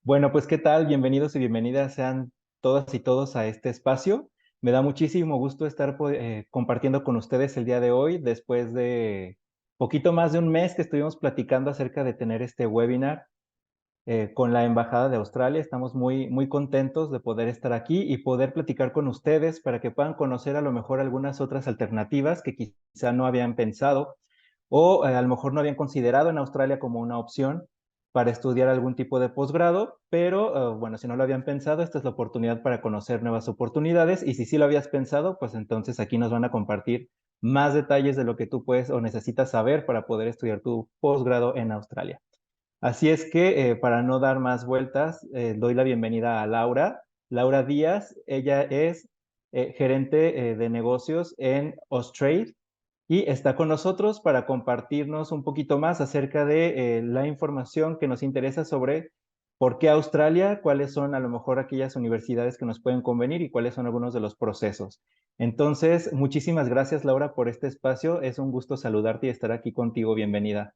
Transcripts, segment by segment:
Bueno, pues ¿qué tal? Bienvenidos y bienvenidas sean todas y todos a este espacio. Me da muchísimo gusto estar compartiendo con ustedes el día de hoy, después de poquito más de un mes que estuvimos platicando acerca de tener este webinar con la Embajada de Australia. Estamos muy contentos de poder estar aquí y poder platicar con ustedes para que puedan conocer a lo mejor algunas otras alternativas que quizá no habían pensado o a lo mejor no habían considerado en Australia como una opción para estudiar algún tipo de posgrado, pero bueno, si no lo habían pensado, esta es la oportunidad para conocer nuevas oportunidades y si sí lo habías pensado, pues entonces aquí nos van a compartir más detalles de lo que tú puedes o necesitas saber para poder estudiar tu posgrado en Australia. Así es que para no dar más vueltas, doy la bienvenida a Laura. Laura Díaz, ella es gerente de negocios en Austrade y está con nosotros para compartirnos un poquito más acerca de la información que nos interesa sobre por qué Australia, cuáles son a lo mejor aquellas universidades que nos pueden convenir y cuáles son algunos de los procesos. Entonces, muchísimas gracias Laura por este espacio. Es un gusto saludarte y estar aquí contigo. Bienvenida.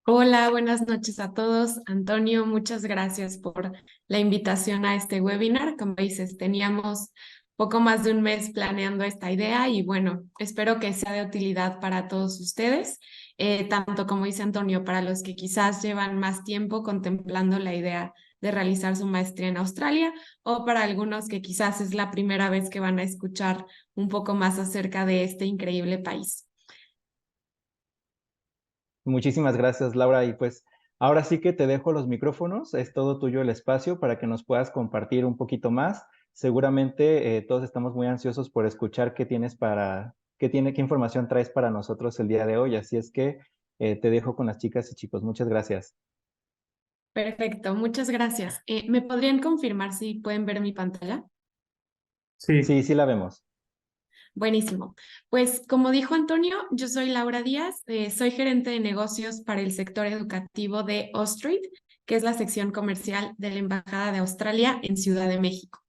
Hola, buenas noches a todos. Antonio, muchas gracias por la invitación a este webinar. Como dices, teníamos poco más de un mes planeando esta idea y bueno, espero que sea de utilidad para todos ustedes, tanto como dice Antonio, para los que quizás llevan más tiempo contemplando la idea de realizar su maestría en Australia o para algunos que quizás es la primera vez que van a escuchar un poco más acerca de este increíble país. Muchísimas gracias, Laura. Y pues ahora sí que te dejo los micrófonos, es todo tuyo el espacio para que nos puedas compartir un poquito más. Seguramente todos estamos muy ansiosos por escuchar qué tienes qué información traes para nosotros el día de hoy. Así es que te dejo con las chicas y chicos. Muchas gracias. Perfecto, muchas gracias. ¿Me podrían confirmar si pueden ver mi pantalla? Sí, Sí, sí la vemos. Buenísimo. Pues como dijo Antonio, yo soy Laura Díaz, soy gerente de negocios para el sector educativo de Austrade, que es la sección comercial de la Embajada de Australia en Ciudad de México.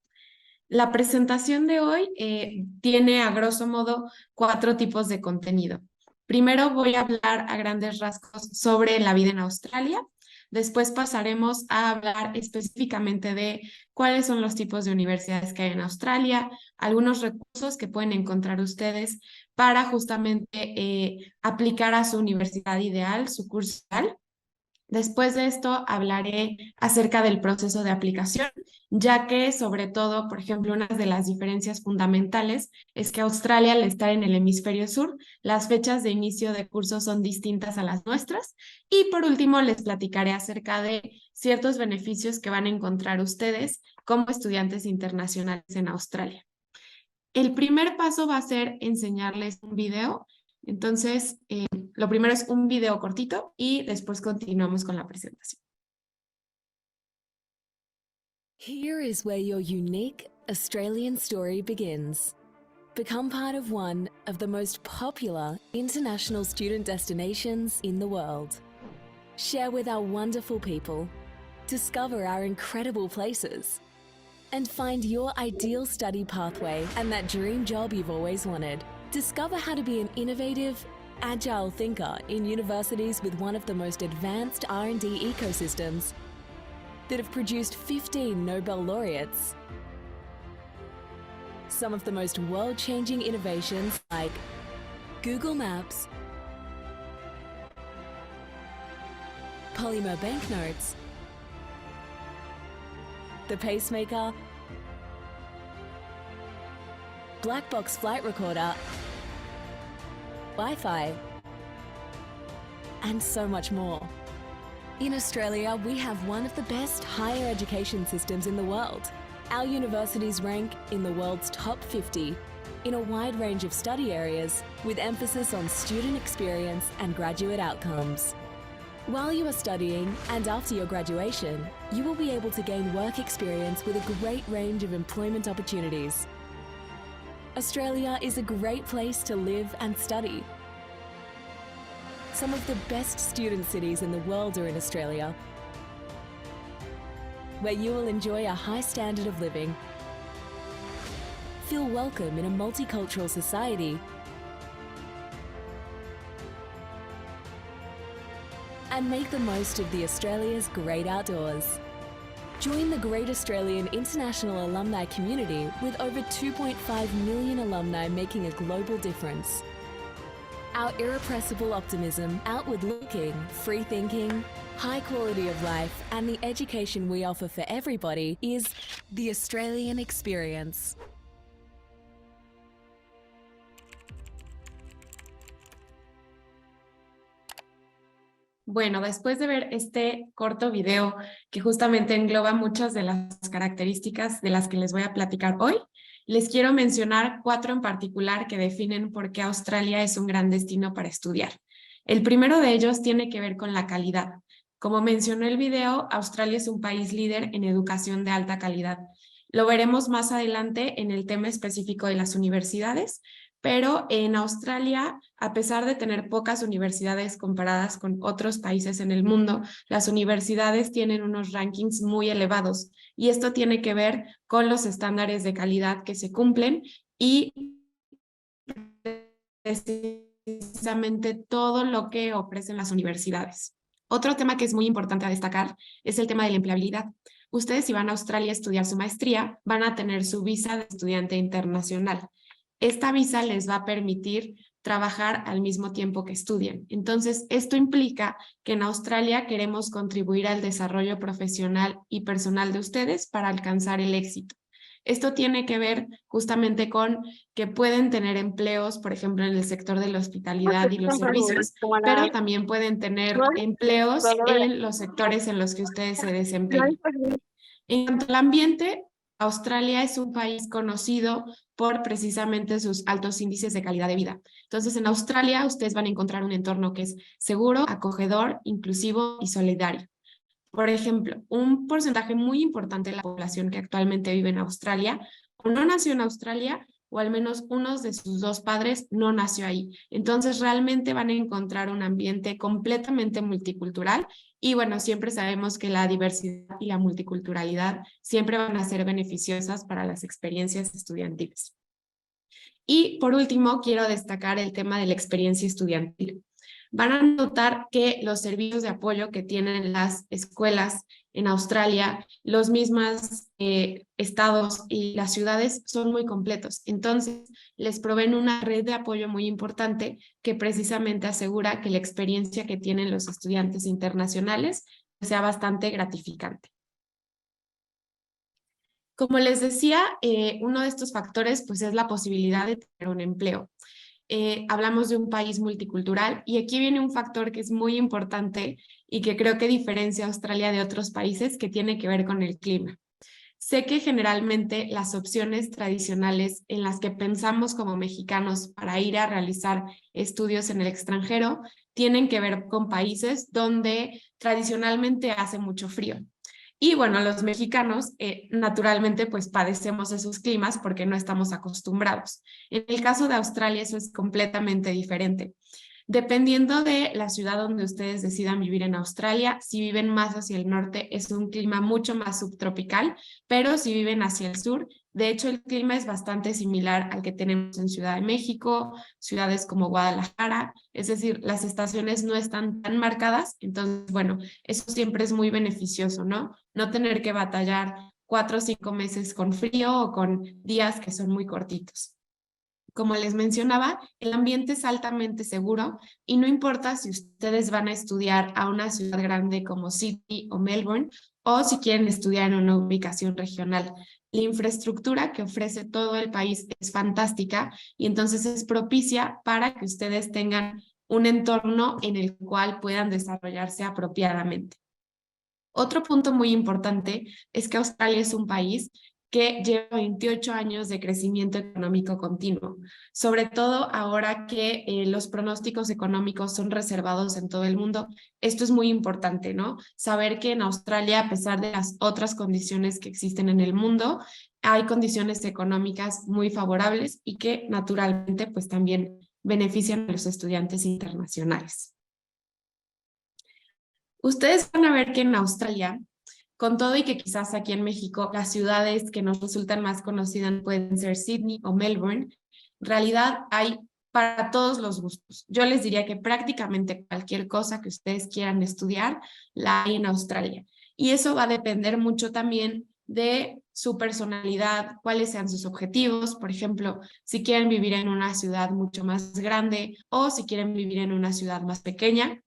La presentación de hoy tiene a grosso modo cuatro tipos de contenido. Primero voy a hablar a grandes rasgos sobre la vida en Australia. Después pasaremos a hablar específicamente de cuáles son los tipos de universidades que hay en Australia, algunos recursos que pueden encontrar ustedes para justamente aplicar a su universidad ideal, su curso ideal. Después de esto hablaré acerca del proceso de aplicación, ya que sobre todo, por ejemplo, una de las diferencias fundamentales es que Australia, al estar en el hemisferio sur, las fechas de inicio de curso son distintas a las nuestras. Y por último, les platicaré acerca de ciertos beneficios que van a encontrar ustedes como estudiantes internacionales en Australia. El primer paso va a ser enseñarles un video. Entonces, lo primero es un video cortito y después continuamos con la presentación. Here is where your unique Australian story begins. Become part of one of the most popular international student destinations in the world. Share with our wonderful people, discover our incredible places, and find your ideal study pathway and that dream job you've always wanted. Discover how to be an innovative, agile thinker in universities with one of the most advanced R&D ecosystems that have produced 15 Nobel laureates. Some of the most world-changing innovations like Google Maps, polymer banknotes, the pacemaker, black box flight recorder, Wi-Fi, and so much more. In Australia, we have one of the best higher education systems in the world. Our universities rank in the world's top 50 in a wide range of study areas with emphasis on student experience and graduate outcomes. While you are studying and after your graduation, you will be able to gain work experience with a great range of employment opportunities. Australia is a great place to live and study. Some of the best student cities in the world are in Australia, where you will enjoy a high standard of living, feel welcome in a multicultural society, and make the most of the Australia's great outdoors. Join the Great Australian International Alumni community with over 2.5 million alumni making a global difference. Our irrepressible optimism, outward looking, free thinking, high quality of life, and the education we offer for everybody is the Australian experience. Bueno, después de ver este corto video que justamente engloba muchas de las características de las que les voy a platicar hoy, les quiero mencionar 4 en particular que definen por qué Australia es un gran destino para estudiar. El primero de ellos tiene que ver con la calidad. Como mencionó el video, Australia es un país líder en educación de alta calidad. Lo veremos más adelante en el tema específico de las universidades, pero en Australia, a pesar de tener pocas universidades comparadas con otros países en el mundo, las universidades tienen unos rankings muy elevados y esto tiene que ver con los estándares de calidad que se cumplen y precisamente todo lo que ofrecen las universidades. Otro tema que es muy importante a destacar es el tema de la empleabilidad. Ustedes, si van a Australia a estudiar su maestría, van a tener su visa de estudiante internacional. Esta visa les va a permitir trabajar al mismo tiempo que estudian. Entonces, esto implica que en Australia queremos contribuir al desarrollo profesional y personal de ustedes para alcanzar el éxito. Esto tiene que ver justamente con que pueden tener empleos, por ejemplo, en el sector de la hospitalidad y los servicios, pero también pueden tener empleos en los sectores en los que ustedes se desempeñan. En cuanto al ambiente, Australia es un país conocido por precisamente sus altos índices de calidad de vida. Entonces, en Australia ustedes van a encontrar un entorno que es seguro, acogedor, inclusivo y solidario. Por ejemplo, un porcentaje muy importante de la población que actualmente vive en Australia o no nació en Australia o al menos uno de sus 2 padres no nació ahí. Entonces, realmente van a encontrar un ambiente completamente multicultural y bueno, siempre sabemos que la diversidad y la multiculturalidad siempre van a ser beneficiosas para las experiencias estudiantiles. Y por último, quiero destacar el tema de la experiencia estudiantil. Van a notar que los servicios de apoyo que tienen las escuelas en Australia, los mismos estados y las ciudades son muy completos. Entonces, les proveen una red de apoyo muy importante que precisamente asegura que la experiencia que tienen los estudiantes internacionales sea bastante gratificante. Como les decía, uno de estos factores pues, es la posibilidad de tener un empleo. Hablamos de un país multicultural y aquí viene un factor que es muy importante y que creo que diferencia a Australia de otros países que tiene que ver con el clima. Sé que generalmente las opciones tradicionales en las que pensamos como mexicanos para ir a realizar estudios en el extranjero tienen que ver con países donde tradicionalmente hace mucho frío. Y bueno, los mexicanos naturalmente pues padecemos esos climas porque no estamos acostumbrados. En el caso de Australia eso es completamente diferente. Dependiendo de la ciudad donde ustedes decidan vivir en Australia, si viven más hacia el norte es un clima mucho más subtropical, pero si viven hacia el sur, de hecho el clima es bastante similar al que tenemos en Ciudad de México, ciudades como Guadalajara, es decir, las estaciones no están tan marcadas, entonces bueno, eso siempre es muy beneficioso, ¿no? No tener que batallar 4 o 5 meses con frío o con días que son muy cortitos. Como les mencionaba, el ambiente es altamente seguro y no importa si ustedes van a estudiar a una ciudad grande como Sydney o Melbourne o si quieren estudiar en una ubicación regional. La infraestructura que ofrece todo el país es fantástica y entonces es propicia para que ustedes tengan un entorno en el cual puedan desarrollarse apropiadamente. Otro punto muy importante es que Australia es un país que lleva 28 años de crecimiento económico continuo, sobre todo ahora que los pronósticos económicos son reservados en todo el mundo. Esto es muy importante, ¿no? Saber que en Australia, a pesar de las otras condiciones que existen en el mundo, hay condiciones económicas muy favorables y que naturalmente pues también benefician a los estudiantes internacionales. Ustedes van a ver que en Australia, con todo y que quizás aquí en México las ciudades que nos resultan más conocidas pueden ser Sydney o Melbourne, en realidad hay para todos los gustos. Yo les diría que prácticamente cualquier cosa que ustedes quieran estudiar la hay en Australia. Y eso va a depender mucho también de su personalidad, cuáles sean sus objetivos. Por ejemplo, si quieren vivir en una ciudad mucho más grande o si quieren vivir en una ciudad más pequeña.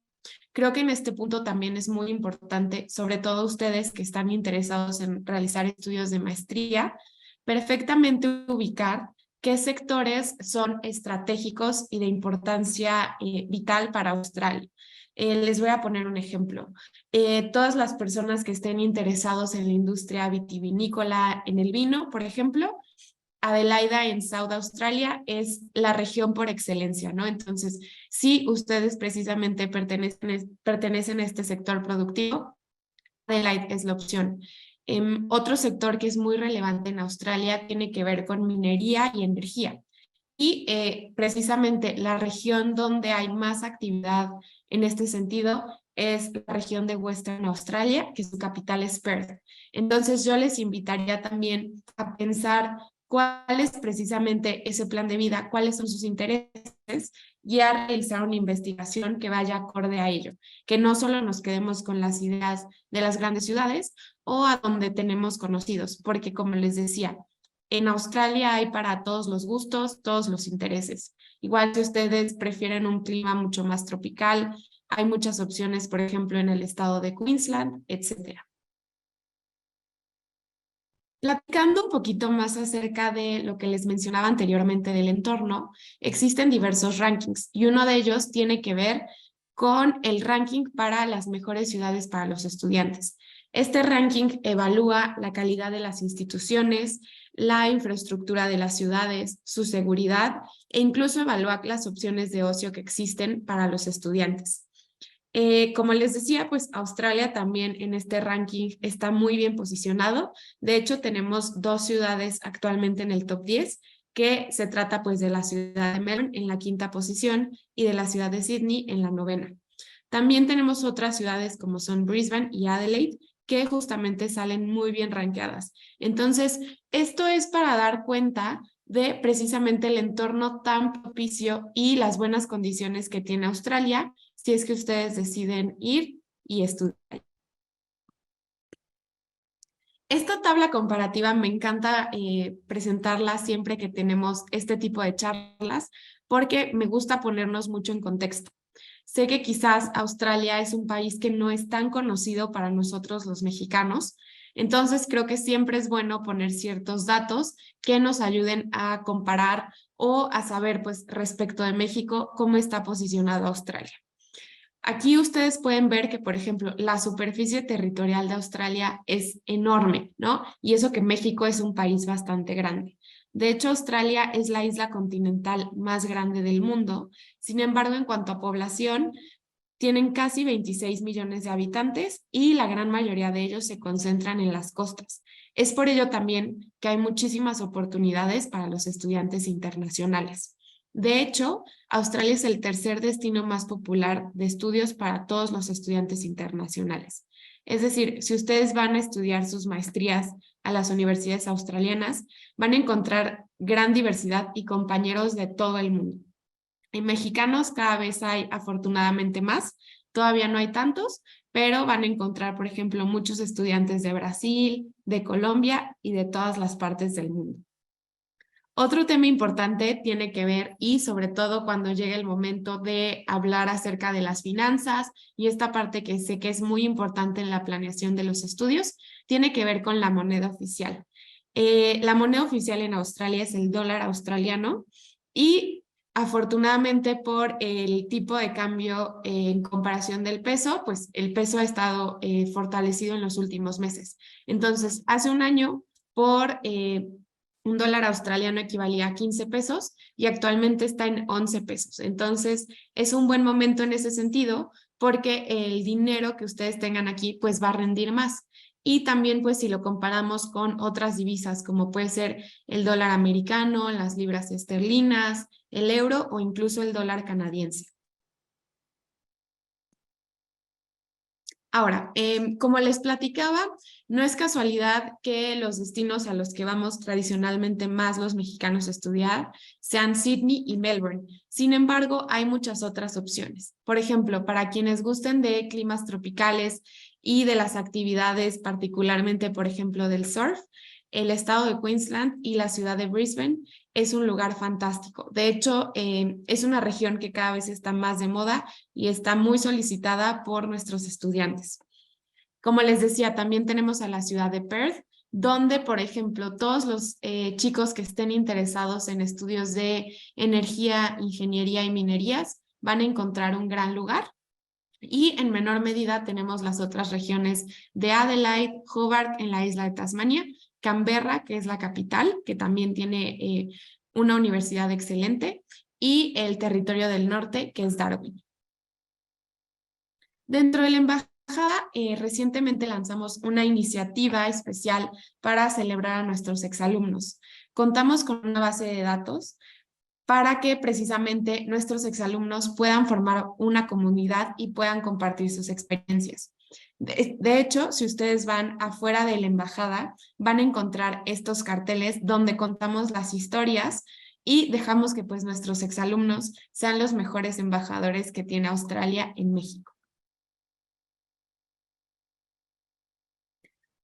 Creo que en este punto también es muy importante, sobre todo ustedes que están interesados en realizar estudios de maestría, perfectamente ubicar qué sectores son estratégicos y de importancia vital para Australia. Les voy a poner un ejemplo. Todas las personas que estén interesados en la industria vitivinícola, en el vino, por ejemplo, Adelaida en South Australia es la región por excelencia, ¿no? Entonces, si ustedes precisamente pertenecen a este sector productivo, Adelaide es la opción. Otro sector que es muy relevante en Australia tiene que ver con minería y energía. Y precisamente la región donde hay más actividad en este sentido es la región de Western Australia, que su capital es Perth. Entonces yo les invitaría también a pensar cuál es precisamente ese plan de vida, cuáles son sus intereses y a realizar una investigación que vaya acorde a ello, que no solo nos quedemos con las ideas de las grandes ciudades o a donde tenemos conocidos, porque como les decía, en Australia hay para todos los gustos, todos los intereses. Igual si ustedes prefieren un clima mucho más tropical, hay muchas opciones, por ejemplo, en el estado de Queensland, etcétera. Platicando un poquito más acerca de lo que les mencionaba anteriormente del entorno, existen diversos rankings y uno de ellos tiene que ver con el ranking para las mejores ciudades para los estudiantes. Este ranking evalúa la calidad de las instituciones, la infraestructura de las ciudades, su seguridad e incluso evalúa las opciones de ocio que existen para los estudiantes. Como les decía, pues Australia también en este ranking está muy bien posicionado. De hecho, tenemos 2 ciudades actualmente en el top 10, que se trata pues de la ciudad de Melbourne en la 5ª posición y de la ciudad de Sydney en la 9ª. También tenemos otras ciudades como son Brisbane y Adelaide, que justamente salen muy bien rankeadas. Entonces, esto es para dar cuenta de precisamente el entorno tan propicio y las buenas condiciones que tiene Australia si es que ustedes deciden ir y estudiar. Esta tabla comparativa me encanta presentarla siempre que tenemos este tipo de charlas porque me gusta ponernos mucho en contexto. Sé que quizás Australia es un país que no es tan conocido para nosotros los mexicanos, entonces creo que siempre es bueno poner ciertos datos que nos ayuden a comparar o a saber, pues, respecto de México, cómo está posicionado Australia. Aquí ustedes pueden ver que, por ejemplo, la superficie territorial de Australia es enorme, ¿no? Y eso que México es un país bastante grande. De hecho, Australia es la isla continental más grande del mundo. Sin embargo, en cuanto a población, tienen casi 26 millones de habitantes y la gran mayoría de ellos se concentran en las costas. Es por ello también que hay muchísimas oportunidades para los estudiantes internacionales. De hecho, Australia es el tercer destino más popular de estudios para todos los estudiantes internacionales. Es decir, si ustedes van a estudiar sus maestrías a las universidades australianas, van a encontrar gran diversidad y compañeros de todo el mundo. En mexicanos cada vez hay afortunadamente más, todavía no hay tantos, pero van a encontrar, por ejemplo, muchos estudiantes de Brasil, de Colombia y de todas las partes del mundo. Otro tema importante tiene que ver, y sobre todo cuando llegue el momento de hablar acerca de las finanzas y esta parte que sé que es muy importante en la planeación de los estudios, tiene que ver con la moneda oficial. La moneda oficial en Australia es el dólar australiano y afortunadamente por el tipo de cambio en comparación del peso, pues el peso ha estado fortalecido en los últimos meses. Entonces, hace un año por un dólar australiano equivalía a 15 pesos y actualmente está en 11 pesos. Entonces, es un buen momento en ese sentido porque el dinero que ustedes tengan aquí pues va a rendir más. Y también pues si lo comparamos con otras divisas como puede ser el dólar americano, las libras esterlinas, el euro o incluso el dólar canadiense. Ahora, como les platicaba, no es casualidad que los destinos a los que vamos tradicionalmente más los mexicanos a estudiar sean Sydney y Melbourne. Sin embargo, hay muchas otras opciones. Por ejemplo, para quienes gusten de climas tropicales y de las actividades, particularmente, por ejemplo, del surf, el estado de Queensland y la ciudad de Brisbane es un lugar fantástico. De hecho, es una región que cada vez está más de moda y está muy solicitada por nuestros estudiantes. Como les decía, también tenemos a la ciudad de Perth, donde, por ejemplo, todos los chicos que estén interesados en estudios de energía, ingeniería y minerías van a encontrar un gran lugar. Y en menor medida tenemos las otras regiones de Adelaide, Hobart en la isla de Tasmania, Canberra, que es la capital, que también tiene una universidad excelente, y el territorio del norte, que es Darwin. Dentro de la embajada, recientemente lanzamos una iniciativa especial para celebrar a nuestros exalumnos. Contamos con una base de datos para que precisamente nuestros exalumnos puedan formar una comunidad y puedan compartir sus experiencias. De hecho, si ustedes van afuera de la embajada, van a encontrar estos carteles donde contamos las historias y dejamos que pues nuestros exalumnos sean los mejores embajadores que tiene Australia en México.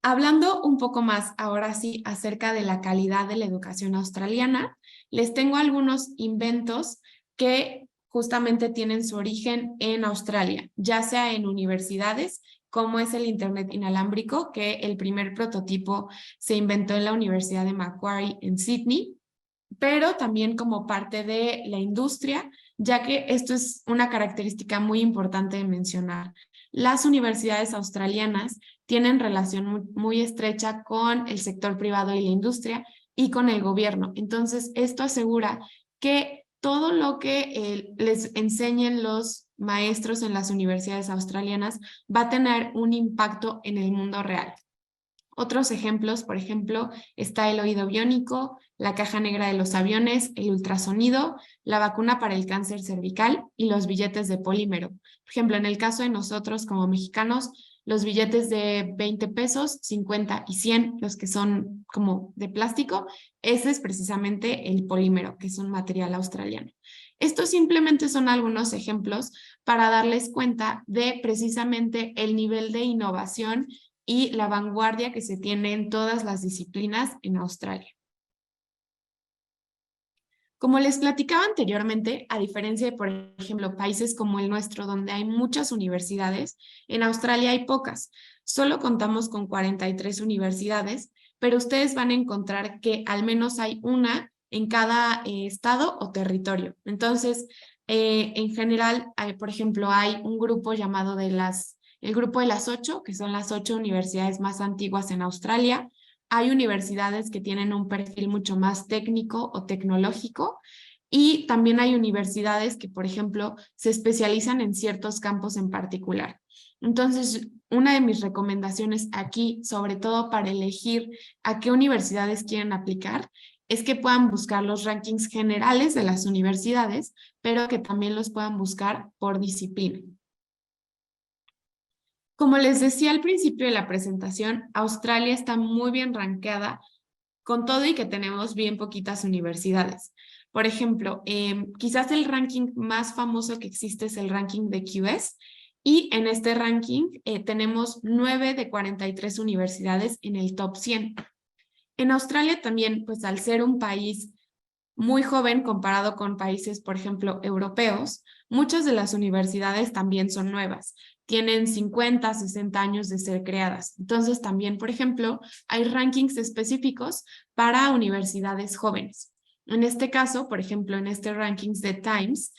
Hablando un poco más ahora sí acerca de la calidad de la educación australiana, les tengo algunos inventos que justamente tienen su origen en Australia, ya sea en universidades, como es el Internet inalámbrico, que el primer prototipo se inventó en la Universidad de Macquarie en Sydney, pero también como parte de la industria, ya que esto es una característica muy importante de mencionar. Las universidades australianas tienen relación muy estrecha con el sector privado y la industria y con el gobierno. Entonces, esto asegura que todo lo que les enseñen los maestros en las universidades australianas va a tener un impacto en el mundo real. Otros ejemplos, por ejemplo, está el oído biónico, la caja negra de los aviones, el ultrasonido, la vacuna para el cáncer cervical y los billetes de polímero. Por ejemplo, en el caso de nosotros como mexicanos, los billetes de 20 pesos, 50 y 100, los que son como de plástico, ese es precisamente el polímero, que es un material australiano. Estos simplemente son algunos ejemplos para darles cuenta de precisamente el nivel de innovación y la vanguardia que se tiene en todas las disciplinas en Australia. Como les platicaba anteriormente, a diferencia de, por ejemplo, países como el nuestro, donde hay muchas universidades, en Australia hay pocas. Solo contamos con 43 universidades, pero ustedes van a encontrar que al menos hay una en cada estado o territorio. Entonces, en general, por ejemplo, hay un grupo llamado el grupo de las 8, que son las 8 universidades más antiguas en Australia. Hay universidades que tienen un perfil mucho más técnico o tecnológico y también hay universidades que, por ejemplo, se especializan en ciertos campos en particular. Entonces, una de mis recomendaciones aquí, sobre todo para elegir a qué universidades quieren aplicar, es que puedan buscar los rankings generales de las universidades, pero que también los puedan buscar por disciplina. Como les decía al principio de la presentación, Australia está muy bien rankeada con todo y que tenemos bien poquitas universidades. Por ejemplo, quizás el ranking más famoso que existe es el ranking de QS y en este ranking tenemos 9 de 43 universidades en el top 100. En Australia también, pues al ser un país muy joven comparado con países, por ejemplo, europeos, muchas de las universidades también son nuevas. Tienen 50, 60 años de ser creadas. Entonces también, por ejemplo, hay rankings específicos para universidades jóvenes. En este caso, por ejemplo, en este rankings de Times,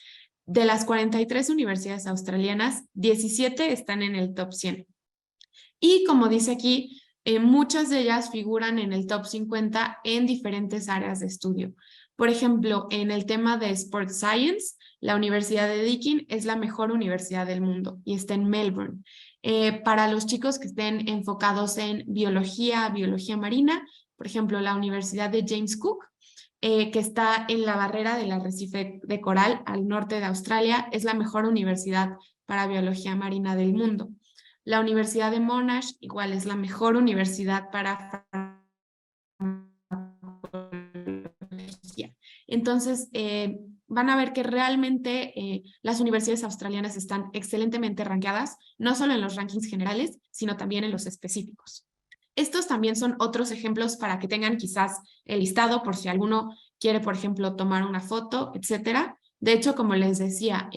de las 43 universidades australianas, 17 están en el top 100. Y como dice aquí, muchas de ellas figuran en el top 50 en diferentes áreas de estudio. Por ejemplo, en el tema de Sports Science, la Universidad de Deakin es la mejor universidad del mundo y está en Melbourne. Para los chicos que estén enfocados en biología marina, por ejemplo, la Universidad de James Cook, que está en la barrera del arrecife de coral al norte de Australia, es la mejor universidad para biología marina del mundo. La Universidad de Monash igual es la mejor universidad para farmacología. Entonces, van a ver que realmente las universidades australianas están excelentemente rankeadas, no solo en los rankings generales, sino también en los específicos. Estos también son otros ejemplos para que tengan quizás el listado por si alguno quiere, por ejemplo, tomar una foto, etcétera. De hecho, como les decía,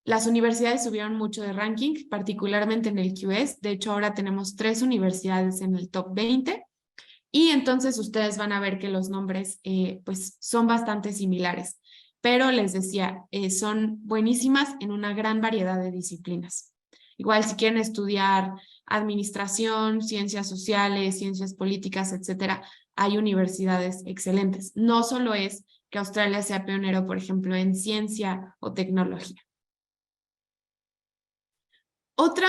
las universidades subieron mucho de ranking, particularmente en el QS. De hecho, ahora tenemos 3 universidades en el top 20. Y entonces ustedes van a ver que los nombres pues son bastante similares. Pero les decía, son buenísimas en una gran variedad de disciplinas. Igual si quieren estudiar administración, ciencias sociales, ciencias políticas, etcétera, hay universidades excelentes. No solo es que Australia sea pionero, por ejemplo, en ciencia o tecnología. Otra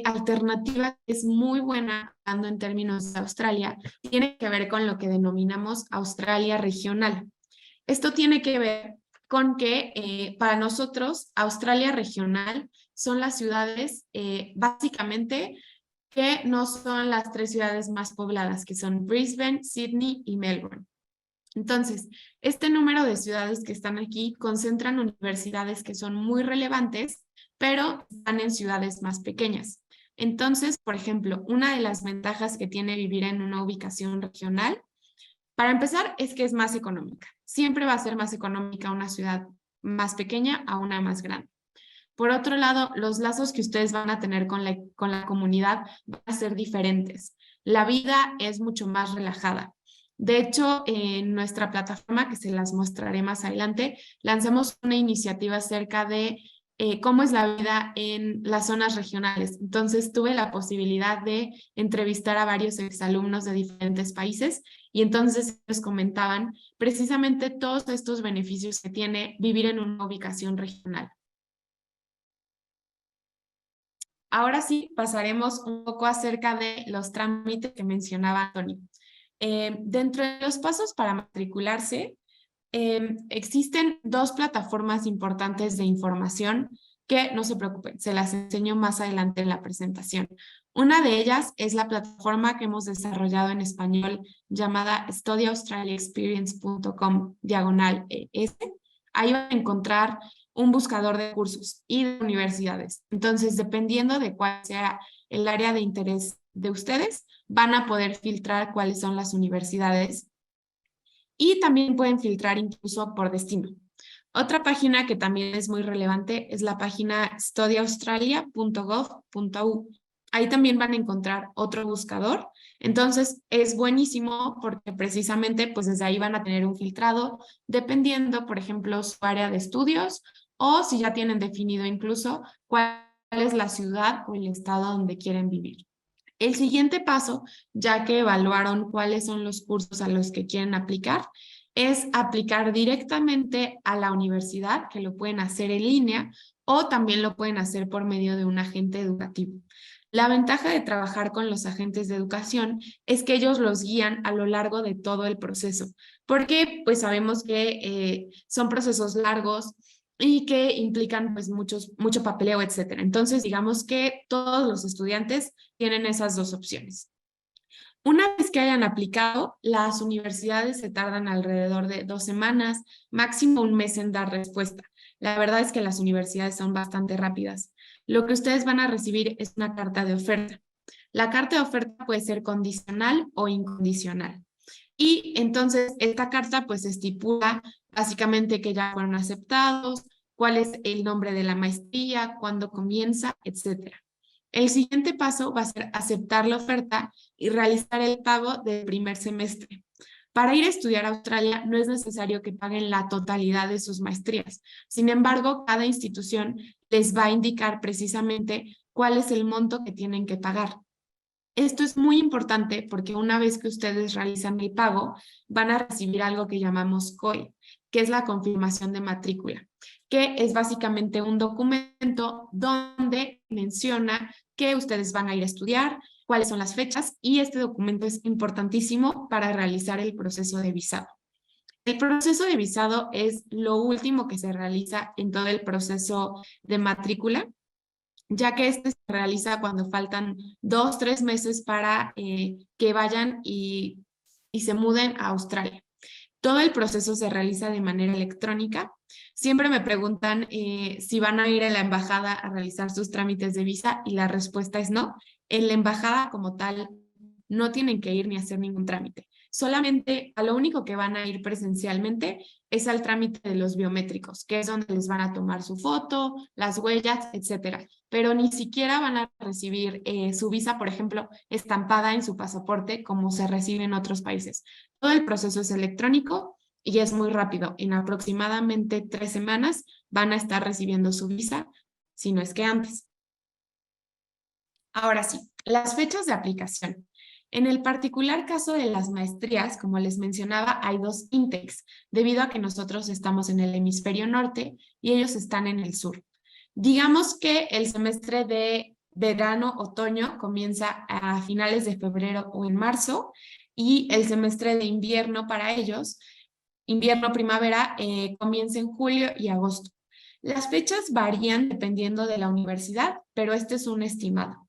alternativa que es muy buena, hablando en términos de Australia, tiene que ver con lo que denominamos Australia regional. Esto tiene que ver con que para nosotros Australia regional son las ciudades básicamente que no son las 3 ciudades más pobladas, que son Brisbane, Sydney y Melbourne. Entonces, este número de ciudades que están aquí concentran universidades que son muy relevantes, pero están en ciudades más pequeñas. Entonces, por ejemplo, una de las ventajas que tiene vivir en una ubicación regional, para empezar, es que es más económica. Siempre va a ser más económica una ciudad más pequeña a una más grande. Por otro lado, los lazos que ustedes van a tener con la comunidad van a ser diferentes. La vida es mucho más relajada. De hecho, en nuestra plataforma, que se las mostraré más adelante, lanzamos una iniciativa acerca de cómo es la vida en las zonas regionales. Entonces, tuve la posibilidad de entrevistar a varios exalumnos de diferentes países y entonces ellos comentaban precisamente todos estos beneficios que tiene vivir en una ubicación regional. Ahora sí, pasaremos un poco acerca de los trámites que mencionaba Antonio. Dentro de los pasos para matricularse, existen 2 plataformas importantes de información que no se preocupen, se las enseño más adelante en la presentación. Una de ellas es la plataforma que hemos desarrollado en español llamada studyaustraliaexperience.com/ES. Ahí van a encontrar un buscador de cursos y de universidades. Entonces, dependiendo de cuál sea el área de interés de ustedes, van a poder filtrar cuáles son las universidades y también pueden filtrar incluso por destino. Otra página que también es muy relevante es la página studyaustralia.gov.au. Ahí también van a encontrar otro buscador. Entonces, es buenísimo porque precisamente pues desde ahí van a tener un filtrado dependiendo, por ejemplo, su área de estudios o si ya tienen definido incluso cuál es la ciudad o el estado donde quieren vivir. El siguiente paso, ya que evaluaron cuáles son los cursos a los que quieren aplicar, es aplicar directamente a la universidad, que lo pueden hacer en línea o también lo pueden hacer por medio de un agente educativo. La ventaja de trabajar con los agentes de educación es que ellos los guían a lo largo de todo el proceso, porque pues sabemos que son procesos largos y que implican pues mucho papeleo, etcétera. Entonces, digamos que todos los estudiantes tienen esas 2 opciones. Una vez que hayan aplicado, las universidades se tardan alrededor de 2 semanas, máximo 1 mes en dar respuesta. La verdad es que las universidades son bastante rápidas. Lo que ustedes van a recibir es una carta de oferta. La carta de oferta puede ser condicional o incondicional. Y entonces esta carta pues estipula básicamente que ya fueron aceptados, cuál es el nombre de la maestría, cuándo comienza, etcétera. El siguiente paso va a ser aceptar la oferta y realizar el pago del primer semestre. Para ir a estudiar a Australia no es necesario que paguen la totalidad de sus maestrías. Sin embargo, cada institución les va a indicar precisamente cuál es el monto que tienen que pagar. Esto es muy importante porque una vez que ustedes realizan el pago, van a recibir algo que llamamos COI, que es la confirmación de matrícula, que es básicamente un documento donde menciona que ustedes van a ir a estudiar, cuáles son las fechas, y este documento es importantísimo para realizar el proceso de visado. El proceso de visado es lo último que se realiza en todo el proceso de matrícula. ya que este se realiza cuando faltan 2, 3 meses para que vayan y se muden a Australia. Todo el proceso se realiza de manera electrónica. Siempre me preguntan si van a ir a la embajada a realizar sus trámites de visa y la respuesta es no. En la embajada como tal no tienen que ir ni hacer ningún trámite. Solamente a lo único que van a ir presencialmente es al trámite de los biométricos, que es donde les van a tomar su foto, las huellas, etcétera. Pero ni siquiera van a recibir su visa, por ejemplo, estampada en su pasaporte como se recibe en otros países. Todo el proceso es electrónico y es muy rápido. En aproximadamente 3 semanas van a estar recibiendo su visa, si no es que antes. Ahora sí, las fechas de aplicación. En el particular caso de las maestrías, como les mencionaba, hay 2 intakes, debido a que nosotros estamos en el hemisferio norte y ellos están en el sur. Digamos que el semestre de verano-otoño comienza a finales de febrero o en marzo, y el semestre de invierno para ellos, invierno-primavera, comienza en julio y agosto. Las fechas varían dependiendo de la universidad, pero este es un estimado.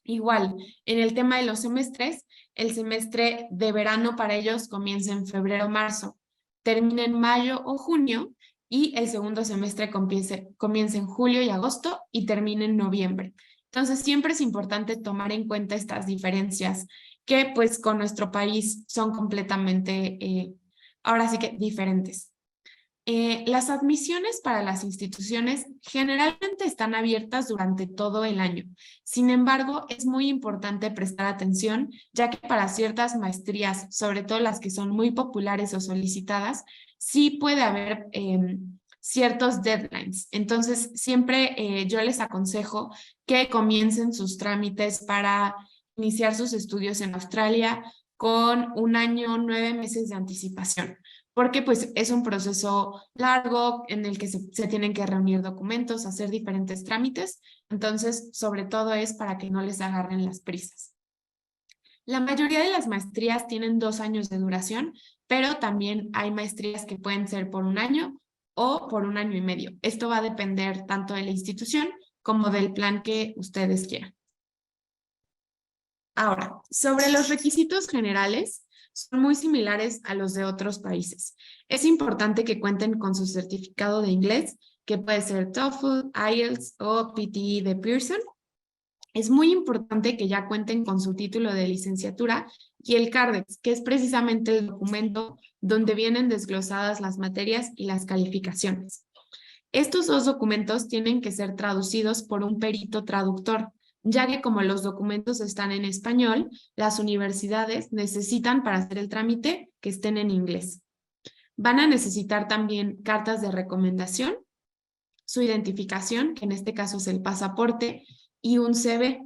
Igual, en el tema de los semestres, el semestre de verano para ellos comienza en febrero-marzo, termina en mayo o junio, y el segundo semestre comienza en julio y agosto y termina en noviembre. Entonces, siempre es importante tomar en cuenta estas diferencias que pues con nuestro país son completamente, ahora sí que diferentes. Las admisiones para las instituciones generalmente están abiertas durante todo el año. Sin embargo, es muy importante prestar atención, ya que para ciertas maestrías, sobre todo las que son muy populares o solicitadas, sí puede haber ciertos deadlines. Entonces, siempre yo les aconsejo que comiencen sus trámites para iniciar sus estudios en Australia con 1 año, 9 meses de anticipación, porque pues es un proceso largo en el que se tienen que reunir documentos, hacer diferentes trámites. Entonces, sobre todo es para que no les agarren las prisas. La mayoría de las maestrías tienen 2 años de duración, pero también hay maestrías que pueden ser por 1 año o por 1 año y medio. Esto va a depender tanto de la institución como del plan que ustedes quieran. Ahora, sobre los requisitos generales, son muy similares a los de otros países. Es importante que cuenten con su certificado de inglés, que puede ser TOEFL, IELTS o PTE de Pearson. Es muy importante que ya cuenten con su título de licenciatura y el CARDEX, que es precisamente el documento donde vienen desglosadas las materias y las calificaciones. Estos 2 documentos tienen que ser traducidos por un perito traductor, ya que como los documentos están en español, las universidades necesitan para hacer el trámite que estén en inglés. Van a necesitar también cartas de recomendación, su identificación, que en este caso es el pasaporte, y un CV.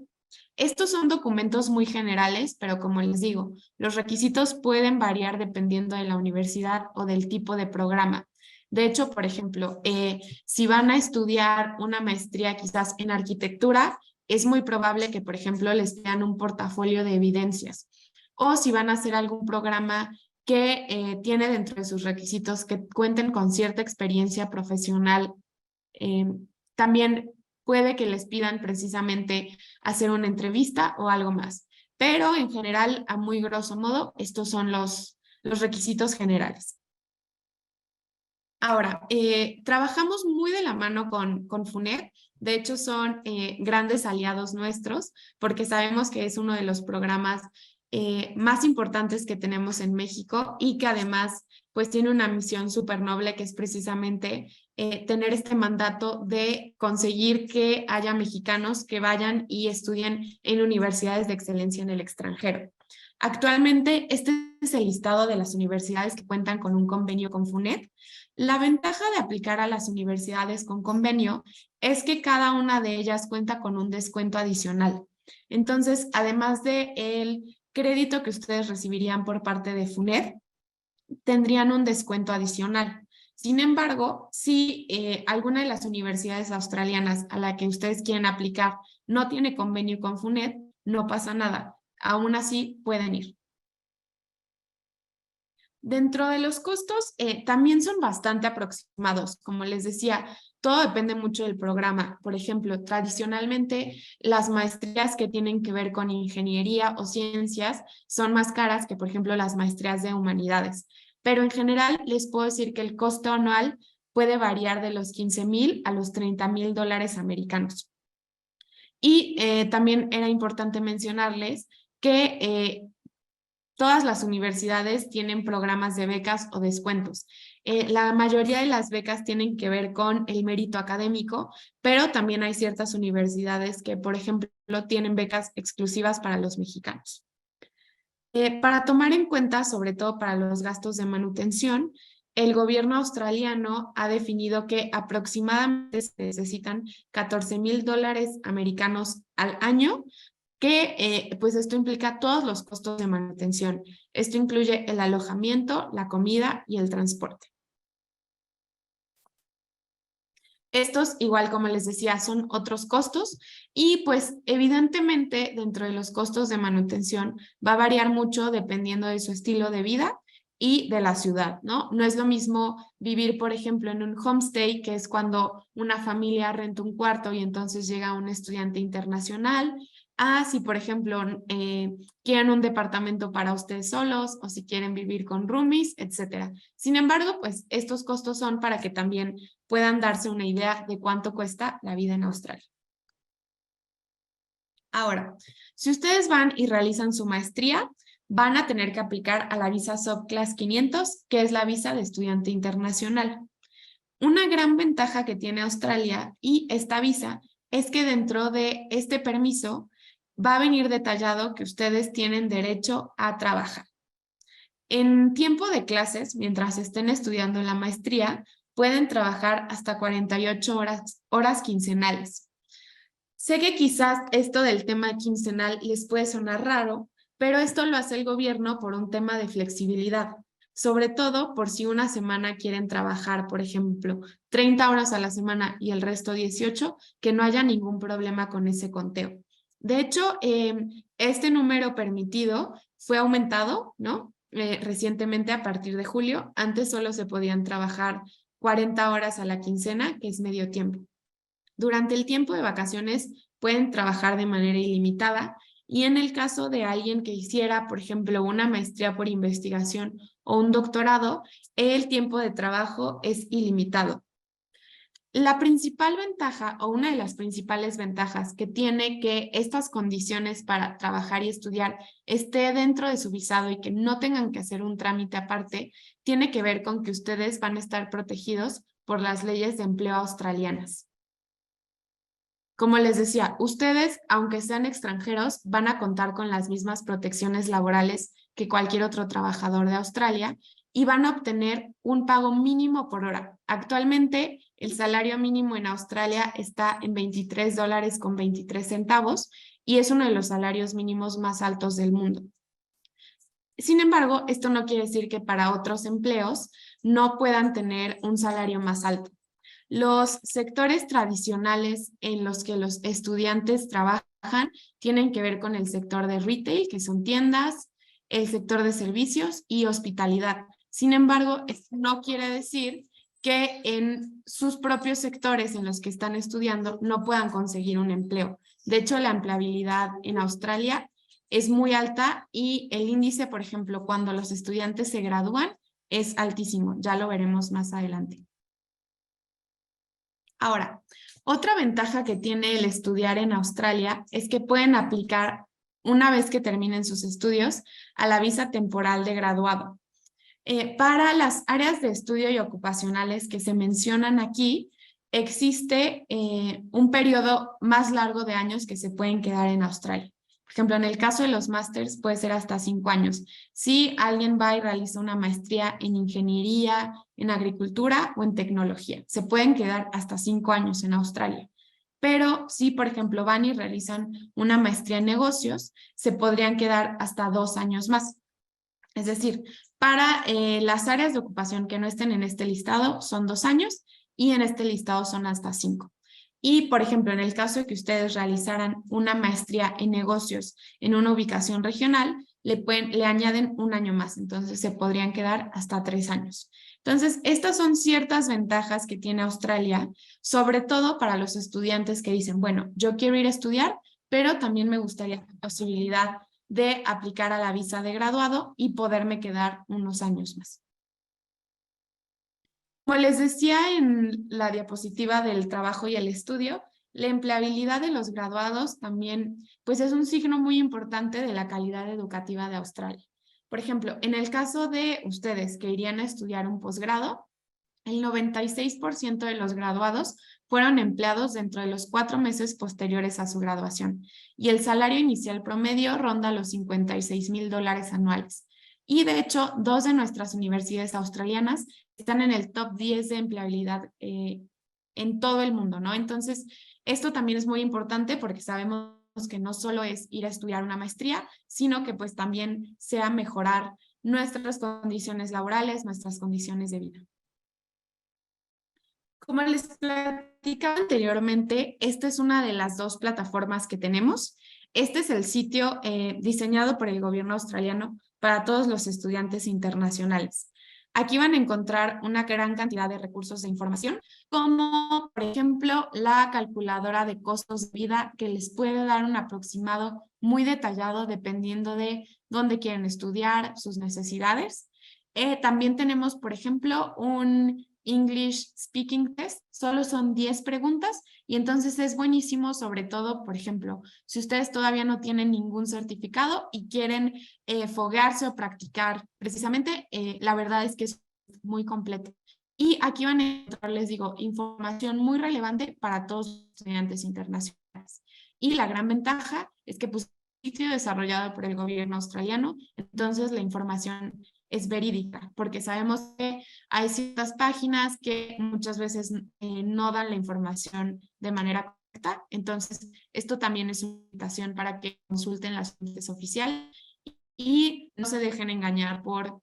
Estos son documentos muy generales, pero como les digo, los requisitos pueden variar dependiendo de la universidad o del tipo de programa. De hecho, por ejemplo, si van a estudiar una maestría quizás en arquitectura, es muy probable que, por ejemplo, les pidan un portafolio de evidencias. O si van a hacer algún programa que tiene dentro de sus requisitos que cuenten con cierta experiencia profesional, también puede que les pidan precisamente hacer una entrevista o algo más. Pero en general, a muy grosso modo, estos son los requisitos generales. Ahora, trabajamos muy de la mano con FUNED. De hecho, son grandes aliados nuestros porque sabemos que es uno de los programas más importantes que tenemos en México y que además pues tiene una misión súper noble, que es precisamente tener este mandato de conseguir que haya mexicanos que vayan y estudien en universidades de excelencia en el extranjero. Actualmente, este es el listado de las universidades que cuentan con un convenio con FUNED. La ventaja de aplicar a las universidades con convenio es que cada una de ellas cuenta con un descuento adicional. Entonces, además del crédito que ustedes recibirían por parte de FUNED, tendrían un descuento adicional. Sin embargo, si alguna de las universidades australianas a la que ustedes quieren aplicar no tiene convenio con FUNED, no pasa nada. Aún así, pueden ir. Dentro de los costos, también son bastante aproximados. Como les decía, todo depende mucho del programa. Por ejemplo, tradicionalmente las maestrías que tienen que ver con ingeniería o ciencias son más caras que, por ejemplo, las maestrías de humanidades. Pero en general les puedo decir que el costo anual puede variar de los 15,000 a los 30,000 dólares americanos. Y también era importante mencionarles que todas las universidades tienen programas de becas o descuentos. La mayoría de las becas tienen que ver con el mérito académico, pero también hay ciertas universidades que, por ejemplo, tienen becas exclusivas para los mexicanos. Para tomar en cuenta, sobre todo para los gastos de manutención, el gobierno australiano ha definido que aproximadamente se necesitan 14,000 dólares americanos al año, que pues esto implica todos los costos de manutención. Esto incluye el alojamiento, la comida y el transporte. Estos, igual como les decía, son otros costos y pues evidentemente dentro de los costos de manutención va a variar mucho dependiendo de su estilo de vida y de la ciudad, ¿no? No es lo mismo vivir, por ejemplo, en un homestay, que es cuando una familia renta un cuarto y entonces llega un estudiante internacional, a si, por ejemplo, quieren un departamento para ustedes solos o si quieren vivir con roomies, etc. Sin embargo, pues estos costos son para que también puedan darse una idea de cuánto cuesta la vida en Australia. Ahora, si ustedes van y realizan su maestría, van a tener que aplicar a la visa Subclass 500, que es la visa de estudiante internacional. Una gran ventaja que tiene Australia y esta visa es que dentro de este permiso va a venir detallado que ustedes tienen derecho a trabajar. En tiempo de clases, mientras estén estudiando en la maestría, pueden trabajar hasta 48 horas quincenales. Sé que quizás esto del tema quincenal les puede sonar raro, pero esto lo hace el gobierno por un tema de flexibilidad, sobre todo por si una semana quieren trabajar, por ejemplo, 30 horas a la semana y el resto 18, que no haya ningún problema con ese conteo. De hecho, este número permitido fue aumentado, ¿no? Recientemente a partir de julio. Antes solo se podían trabajar 40 horas a la quincena, que es medio tiempo. Durante el tiempo de vacaciones pueden trabajar de manera ilimitada y en el caso de alguien que hiciera, por ejemplo, una maestría por investigación o un doctorado, el tiempo de trabajo es ilimitado. La principal ventaja o una de las principales ventajas que tiene que estas condiciones para trabajar y estudiar esté dentro de su visado y que no tengan que hacer un trámite aparte, tiene que ver con que ustedes van a estar protegidos por las leyes de empleo australianas. Como les decía, ustedes, aunque sean extranjeros, van a contar con las mismas protecciones laborales que cualquier otro trabajador de Australia y van a obtener un pago mínimo por hora. Actualmente, el salario mínimo en Australia está en $23.23 y es uno de los salarios mínimos más altos del mundo. Sin embargo, esto no quiere decir que para otros empleos no puedan tener un salario más alto. Los sectores tradicionales en los que los estudiantes trabajan tienen que ver con el sector de retail, que son tiendas, el sector de servicios y hospitalidad. Sin embargo, esto no quiere decir que en sus propios sectores en los que están estudiando no puedan conseguir un empleo. De hecho, la empleabilidad en Australia es muy alta y el índice, por ejemplo, cuando los estudiantes se gradúan, es altísimo. Ya lo veremos más adelante. Ahora, otra ventaja que tiene el estudiar en Australia es que pueden aplicar, una vez que terminen sus estudios, a la visa temporal de graduado. Para las áreas de estudio y ocupacionales que se mencionan aquí, existe un periodo más largo de años que se pueden quedar en Australia. Por ejemplo, en el caso de los másters puede ser hasta 5 años. Si alguien va y realiza una maestría en ingeniería, en agricultura o en tecnología, se pueden quedar hasta 5 años en Australia. Pero si, por ejemplo, van y realizan una maestría en negocios, se podrían quedar hasta 2 años más. Es decir, para las áreas de ocupación que no estén en este listado son 2 años y en este listado son hasta 5. Y, por ejemplo, en el caso de que ustedes realizaran una maestría en negocios en una ubicación regional, le añaden un año más, entonces se podrían quedar hasta 3 años. Entonces, estas son ciertas ventajas que tiene Australia, sobre todo para los estudiantes que dicen, bueno, yo quiero ir a estudiar, pero también me gustaría la posibilidad de aplicar a la visa de graduado y poderme quedar unos años más. Como les decía en la diapositiva del trabajo y el estudio, la empleabilidad de los graduados también pues es un signo muy importante de la calidad educativa de Australia. Por ejemplo, en el caso de ustedes que irían a estudiar un posgrado, el 96% de los graduados fueron empleados dentro de los 4 meses posteriores a su graduación y el salario inicial promedio ronda los $56,000 anuales. Y de hecho, 2 de nuestras universidades australianas están en el top 10 de empleabilidad en todo el mundo, ¿no? Entonces, esto también es muy importante porque sabemos que no solo es ir a estudiar una maestría, sino que pues también sea mejorar nuestras condiciones laborales, nuestras condiciones de vida. Como les platicaba anteriormente, esta es una de las 2 plataformas que tenemos. Este es el sitio diseñado por el gobierno australiano para todos los estudiantes internacionales. Aquí van a encontrar una gran cantidad de recursos de información, como por ejemplo la calculadora de costos de vida que les puede dar un aproximado muy detallado dependiendo de dónde quieren estudiar, sus necesidades. También tenemos, por ejemplo, un English Speaking Test, solo son 10 preguntas y entonces es buenísimo, sobre todo, por ejemplo, si ustedes todavía no tienen ningún certificado y quieren foguearse o practicar, precisamente, la verdad es que es muy completo. Y aquí van a encontrar, les digo, información muy relevante para todos los estudiantes internacionales. Y la gran ventaja es que pues, sitio desarrollado por el gobierno australiano, entonces la información es verídica, porque sabemos que hay ciertas páginas que muchas veces no dan la información de manera correcta, entonces esto también es una invitación para que consulten las fuentes oficiales y no se dejen engañar por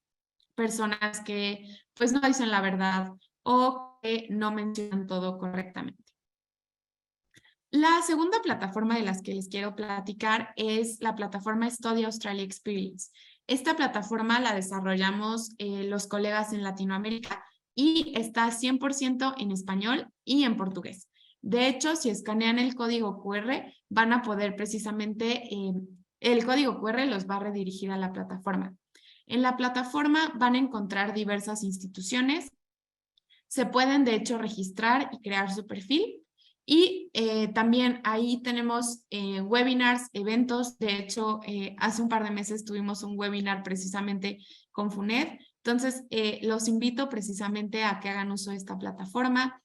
personas que pues no dicen la verdad o que no mencionan todo correctamente. La segunda plataforma de las que les quiero platicar es la plataforma Study Australia Experience. Esta plataforma la desarrollamos los colegas en Latinoamérica y está 100% en español y en portugués. De hecho, si escanean el código QR, van a poder precisamente, el código QR los va a redirigir a la plataforma. En la plataforma van a encontrar diversas instituciones. Se pueden, de hecho, registrar y crear su perfil. Y también ahí tenemos webinars, eventos. De hecho, hace un par de meses tuvimos un webinar precisamente con FUNED. Entonces, los invito precisamente a que hagan uso de esta plataforma.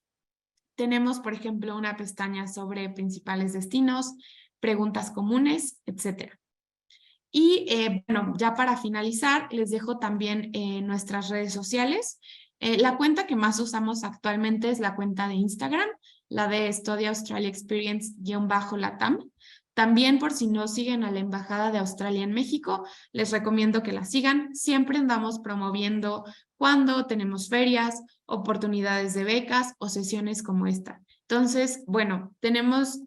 Tenemos, por ejemplo, una pestaña sobre principales destinos, preguntas comunes, etcétera. Y bueno, ya para finalizar, les dejo también nuestras redes sociales. La cuenta que más usamos actualmente es la cuenta de Instagram, la de Study Australia Experience-Latam. También por si no siguen a la Embajada de Australia en México, les recomiendo que la sigan. Siempre andamos promoviendo cuando tenemos ferias, oportunidades de becas o sesiones como esta. Entonces, bueno, tenemos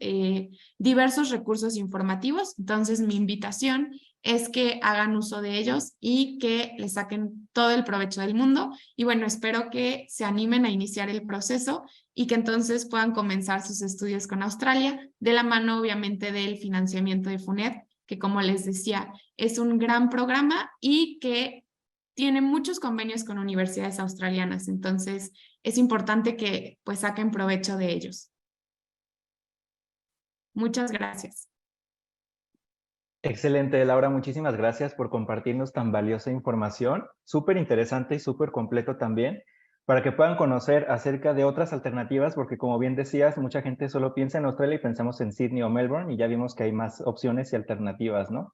diversos recursos informativos. Entonces, mi invitación es que hagan uso de ellos y que le saquen todo el provecho del mundo. Y bueno, espero que se animen a iniciar el proceso y que entonces puedan comenzar sus estudios con Australia, de la mano obviamente del financiamiento de FUNED, que como les decía, es un gran programa y que tiene muchos convenios con universidades australianas. Entonces, es importante que pues saquen provecho de ellos. Muchas gracias. Excelente, Laura. Muchísimas gracias por compartirnos tan valiosa información, súper interesante y súper completo también, para que puedan conocer acerca de otras alternativas, porque como bien decías, mucha gente solo piensa en Australia y pensamos en Sydney o Melbourne y ya vimos que hay más opciones y alternativas, ¿no?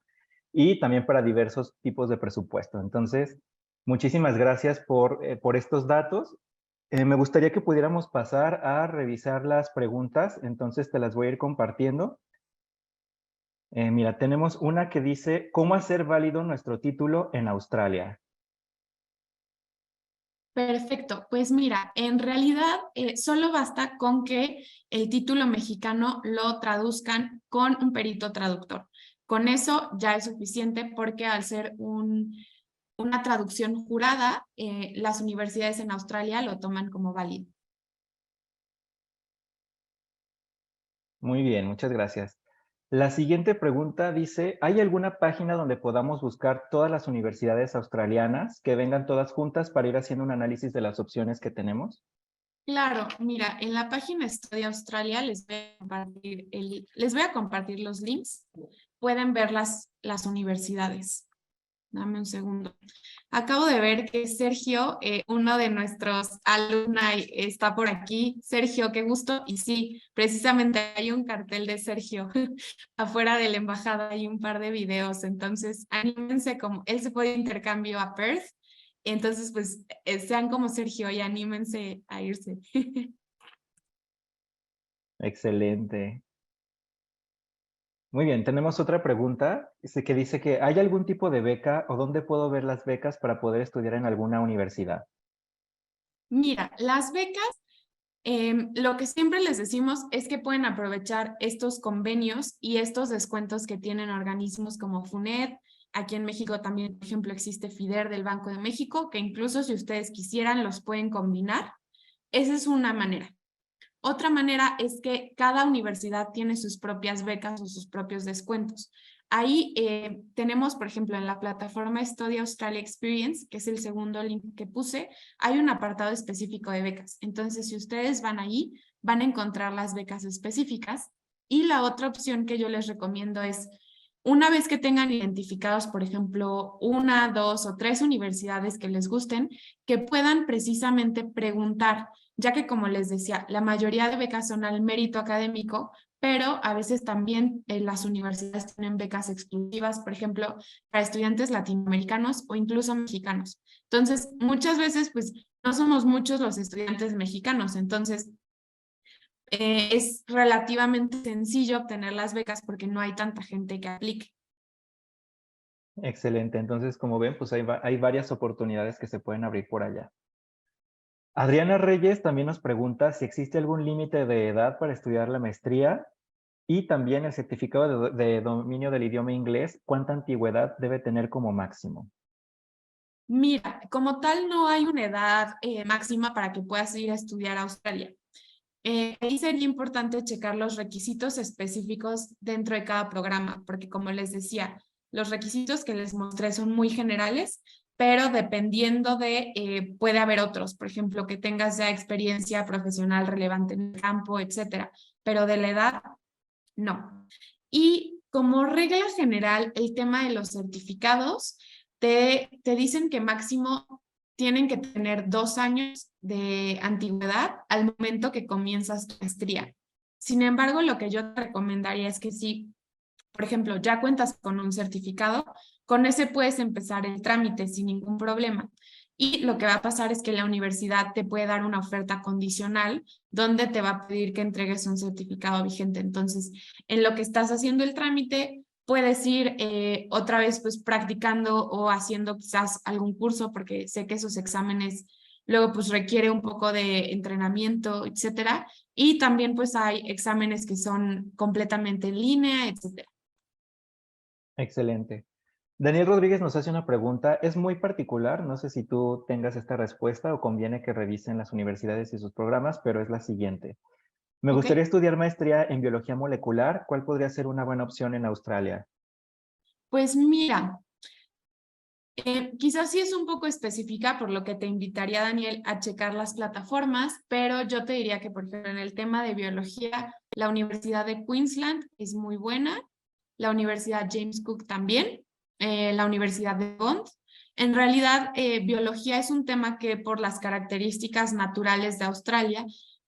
Y también para diversos tipos de presupuesto. Entonces, muchísimas gracias por estos datos. Me gustaría que pudiéramos pasar a revisar las preguntas, entonces te las voy a ir compartiendo. Mira, tenemos una que dice, ¿cómo hacer válido nuestro título en Australia? Perfecto, pues mira, en realidad solo basta con que el título mexicano lo traduzcan con un perito traductor. Con eso ya es suficiente porque al ser una traducción jurada, las universidades en Australia lo toman como válido. Muy bien, muchas gracias. La siguiente pregunta dice, ¿hay alguna página donde podamos buscar todas las universidades australianas que vengan todas juntas para ir haciendo un análisis de las opciones que tenemos? Claro, mira, en la página Estudia Australia les voy a compartir los links. Pueden ver las universidades. Dame un segundo. Acabo de ver que Sergio, uno de nuestros alumni, está por aquí. Sergio, qué gusto. Y sí, precisamente hay un cartel de Sergio afuera de la embajada, hay un par de videos. Entonces, anímense como él se fue de intercambio a Perth. Entonces, pues, sean como Sergio y anímense a irse. Excelente. Muy bien, tenemos otra pregunta que dice que ¿hay algún tipo de beca o dónde puedo ver las becas para poder estudiar en alguna universidad? Mira, las becas, lo que siempre les decimos es que pueden aprovechar estos convenios y estos descuentos que tienen organismos como FUNED. Aquí en México también, por ejemplo, existe FIDER del Banco de México, que incluso si ustedes quisieran los pueden combinar. Esa es una manera. Otra manera es que cada universidad tiene sus propias becas o sus propios descuentos. Ahí tenemos, por ejemplo, en la plataforma Study Australia Experience, que es el segundo link que puse, hay un apartado específico de becas. Entonces, si ustedes van ahí, van a encontrar las becas específicas. Y la otra opción que yo les recomiendo es, una vez que tengan identificados, por ejemplo, una, dos o tres universidades que les gusten, que puedan precisamente preguntar, ya que como les decía, la mayoría de becas son al mérito académico, pero a veces también las universidades tienen becas exclusivas, por ejemplo, para estudiantes latinoamericanos o incluso mexicanos. Entonces, muchas veces, pues, no somos muchos los estudiantes mexicanos, entonces es relativamente sencillo obtener las becas porque no hay tanta gente que aplique. Excelente, entonces como ven, pues hay varias oportunidades que se pueden abrir por allá. Adriana Reyes también nos pregunta si existe algún límite de edad para estudiar la maestría y también el certificado de dominio del idioma inglés, ¿cuánta antigüedad debe tener como máximo? Mira, como tal no hay una edad máxima para que puedas ir a estudiar a Australia. Ahí sería importante checar los requisitos específicos dentro de cada programa, porque como les decía, los requisitos que les mostré son muy generales, pero dependiendo puede haber otros, por ejemplo, que tengas ya experiencia profesional relevante en el campo, etcétera, pero de la edad, no. Y como regla general, el tema de los certificados, te dicen que máximo tienen que tener 2 años de antigüedad al momento que comienzas tu maestría. Sin embargo, lo que yo te recomendaría es que si, por ejemplo, ya cuentas con un certificado, con ese puedes empezar el trámite sin ningún problema. Y lo que va a pasar es que la universidad te puede dar una oferta condicional donde te va a pedir que entregues un certificado vigente. Entonces, en lo que estás haciendo el trámite, puedes ir otra vez pues practicando o haciendo quizás algún curso, porque sé que esos exámenes luego pues requiere un poco de entrenamiento, etcétera. Y también pues hay exámenes que son completamente en línea, etcétera. Excelente. Daniel Rodríguez nos hace una pregunta, es muy particular, no sé si tú tengas esta respuesta o conviene que revisen las universidades y sus programas, pero es la siguiente. Me ¿Ok? gustaría estudiar maestría en biología molecular, ¿cuál podría ser una buena opción en Australia? Pues mira, quizás sí es un poco específica, por lo que te invitaría, Daniel, a checar las plataformas, pero yo te diría que, por ejemplo, en el tema de biología, la Universidad de Queensland es muy buena, la Universidad James Cook también, la Universidad de Bond. En realidad, biología es un tema que por las características naturales de Australia,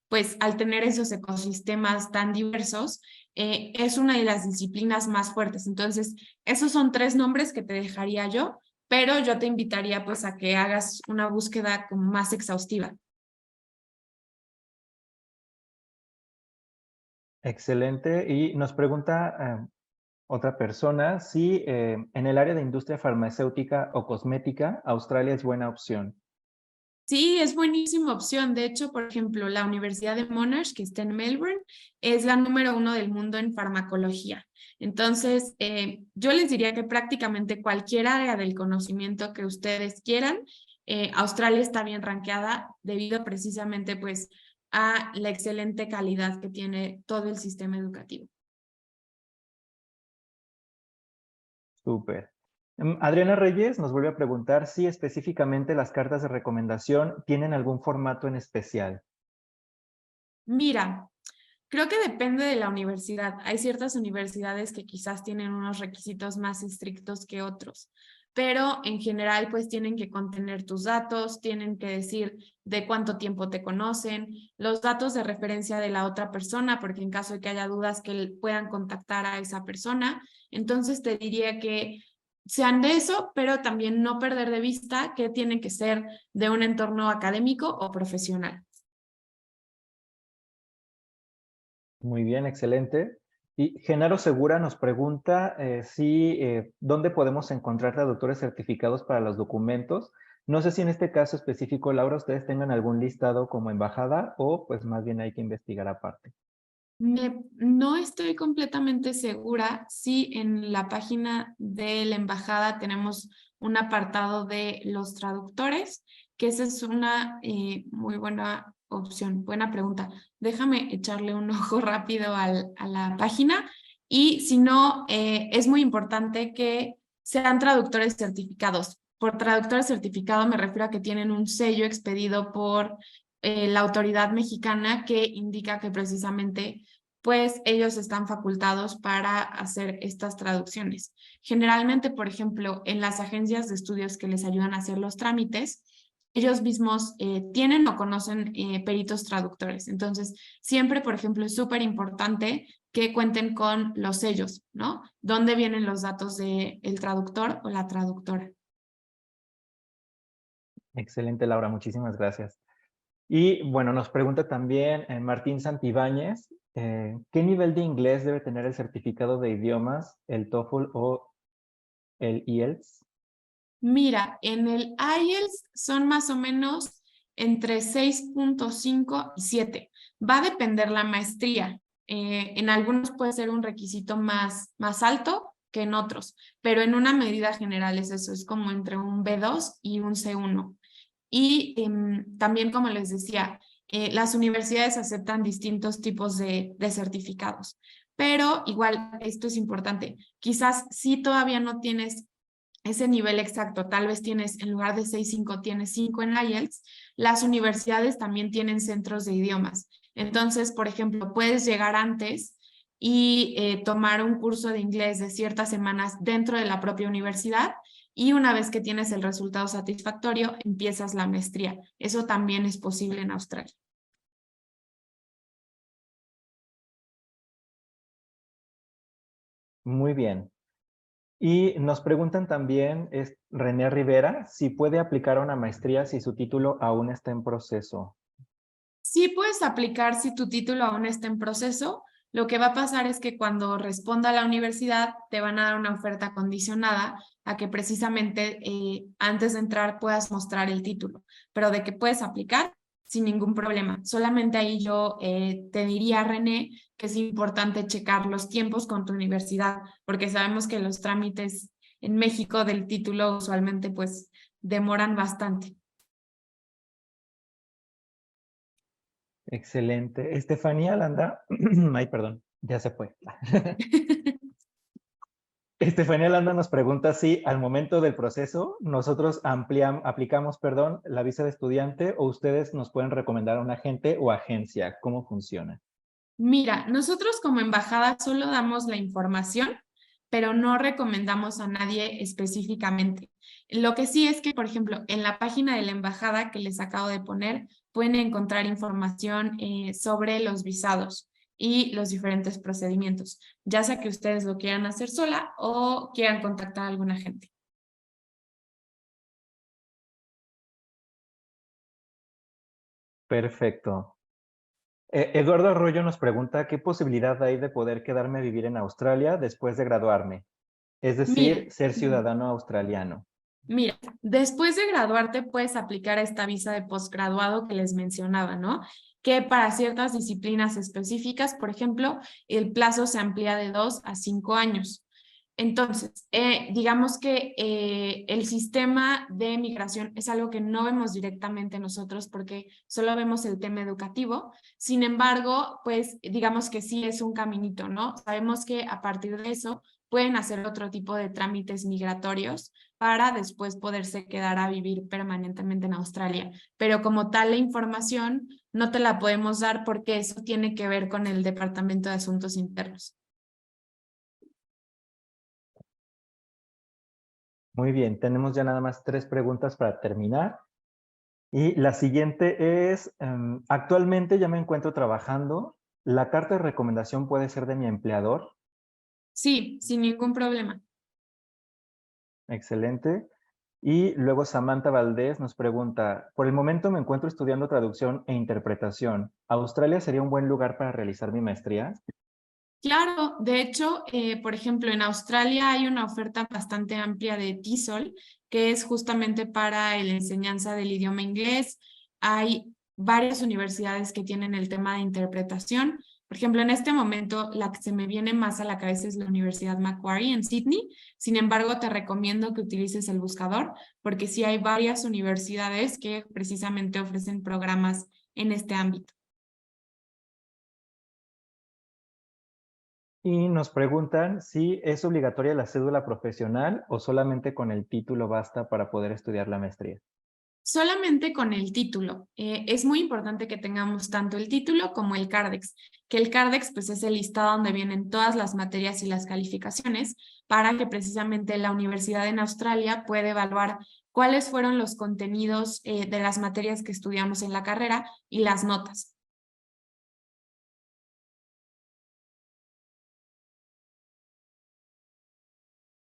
pues al tener esos ecosistemas tan diversos, es una de las disciplinas más fuertes. Entonces, esos son tres nombres que te dejaría yo, pero yo te invitaría pues a que hagas una búsqueda como más exhaustiva. Excelente. Y nos pregunta otra persona si en el área de industria farmacéutica o cosmética, Australia es buena opción. Sí, es buenísima opción. De hecho, por ejemplo, la Universidad de Monash, que está en Melbourne, es la número 1 del mundo en farmacología. Entonces, yo les diría que prácticamente cualquier área del conocimiento que ustedes quieran, Australia está bien rankeada debido precisamente pues a la excelente calidad que tiene todo el sistema educativo. Súper. Adriana Reyes nos vuelve a preguntar si específicamente las cartas de recomendación tienen algún formato en especial. Mira, creo que depende de la universidad. Hay ciertas universidades que quizás tienen unos requisitos más estrictos que otros, pero en general pues tienen que contener tus datos, tienen que decir de cuánto tiempo te conocen, los datos de referencia de la otra persona, porque en caso de que haya dudas que puedan contactar a esa persona. Entonces te diría que sean de eso, pero también no perder de vista que tienen que ser de un entorno académico o profesional. Muy bien, excelente. Y Genaro Segura nos pregunta dónde podemos encontrar traductores certificados para los documentos. No sé si en este caso específico, Laura, ustedes tengan algún listado como embajada o pues más bien hay que investigar aparte. No estoy completamente segura si en la página de la embajada tenemos un apartado de los traductores, que esa es una muy buena opción, buena pregunta. Déjame echarle un ojo rápido a la página y si no, es muy importante que sean traductores certificados. Por traductor certificado me refiero a que tienen un sello expedido por la autoridad mexicana que indica que precisamente pues ellos están facultados para hacer estas traducciones. Generalmente, por ejemplo, en las agencias de estudios que les ayudan a hacer los trámites, ellos mismos tienen o conocen peritos traductores. Entonces, siempre, por ejemplo, es súper importante que cuenten con los sellos, ¿no? ¿Dónde vienen los datos del traductor o la traductora? Excelente, Laura, muchísimas gracias. Y bueno, nos pregunta también Martín Santibáñez, ¿qué nivel de inglés debe tener el certificado de idiomas, el TOEFL o el IELTS? Mira, en el IELTS son más o menos entre 6.5 y 7. Va a depender la maestría. En algunos puede ser un requisito más alto que en otros, pero en una medida general es eso, es como entre un B2 y un C1. Y también, como les decía, las universidades aceptan distintos tipos de certificados, pero igual esto es importante. Quizás si todavía no tienes ese nivel exacto, tal vez tienes, en lugar de 6.5, tienes 5 en IELTS, las universidades también tienen centros de idiomas. Entonces, por ejemplo, puedes llegar antes y tomar un curso de inglés de ciertas semanas dentro de la propia universidad y una vez que tienes el resultado satisfactorio, empiezas la maestría. Eso también es posible en Australia. Muy bien. Y nos preguntan también, René Rivera, si puede aplicar a una maestría si su título aún está en proceso. Sí puedes aplicar si tu título aún está en proceso. Lo que va a pasar es que cuando responda a la universidad te van a dar una oferta condicionada a que precisamente antes de entrar puedas mostrar el título, pero de que puedes aplicar sin ningún problema. Solamente ahí yo te diría, René, que es importante checar los tiempos con tu universidad, porque sabemos que los trámites en México del título usualmente pues demoran bastante. Excelente. Estefanía Landa, ay, perdón, ya se fue. Estefanía Landa nos pregunta si al momento del proceso nosotros aplicamos, la visa de estudiante o ustedes nos pueden recomendar a un agente o agencia. ¿Cómo funciona? Mira, nosotros como embajada solo damos la información, pero no recomendamos a nadie específicamente. Lo que sí es que, por ejemplo, en la página de la embajada que les acabo de poner, pueden encontrar información sobre los visados y los diferentes procedimientos, ya sea que ustedes lo quieran hacer sola o quieran contactar a alguna gente. Perfecto. Eduardo Arroyo nos pregunta qué posibilidad hay de poder quedarme a vivir en Australia después de graduarme, es Mira, decir, ser ciudadano australiano. Mira, después de graduarte puedes aplicar a esta visa de posgraduado que les mencionaba, ¿no? Que para ciertas disciplinas específicas, por ejemplo, el plazo se amplía de 2 a 5 años. Entonces, digamos que el sistema de migración es algo que no vemos directamente nosotros porque solo vemos el tema educativo. Sin embargo, pues digamos que sí es un caminito, ¿no? Sabemos que a partir de eso pueden hacer otro tipo de trámites migratorios para después poderse quedar a vivir permanentemente en Australia. Pero como tal, la información no te la podemos dar porque eso tiene que ver con el Departamento de Asuntos Internos. Muy bien, tenemos ya nada más 3 preguntas para terminar. Y la siguiente es, actualmente ya me encuentro trabajando. ¿La carta de recomendación puede ser de mi empleador? Sí, sin ningún problema. Excelente. Y luego Samantha Valdés nos pregunta, por el momento me encuentro estudiando traducción e interpretación. ¿Australia sería un buen lugar para realizar mi maestría? Claro, de hecho, por ejemplo, en Australia hay una oferta bastante amplia de TESOL, que es justamente para la enseñanza del idioma inglés. Hay varias universidades que tienen el tema de interpretación. Por ejemplo, en este momento la que se me viene más a la cabeza es la Universidad Macquarie en Sydney. Sin embargo, te recomiendo que utilices el buscador porque sí hay varias universidades que precisamente ofrecen programas en este ámbito. Y nos preguntan si es obligatoria la cédula profesional o solamente con el título basta para poder estudiar la maestría. Solamente con el título. Es muy importante que tengamos tanto el título como el CARDEX, que el CARDEX pues, es el listado donde vienen todas las materias y las calificaciones para que precisamente la universidad en Australia pueda evaluar cuáles fueron los contenidos de las materias que estudiamos en la carrera y las notas.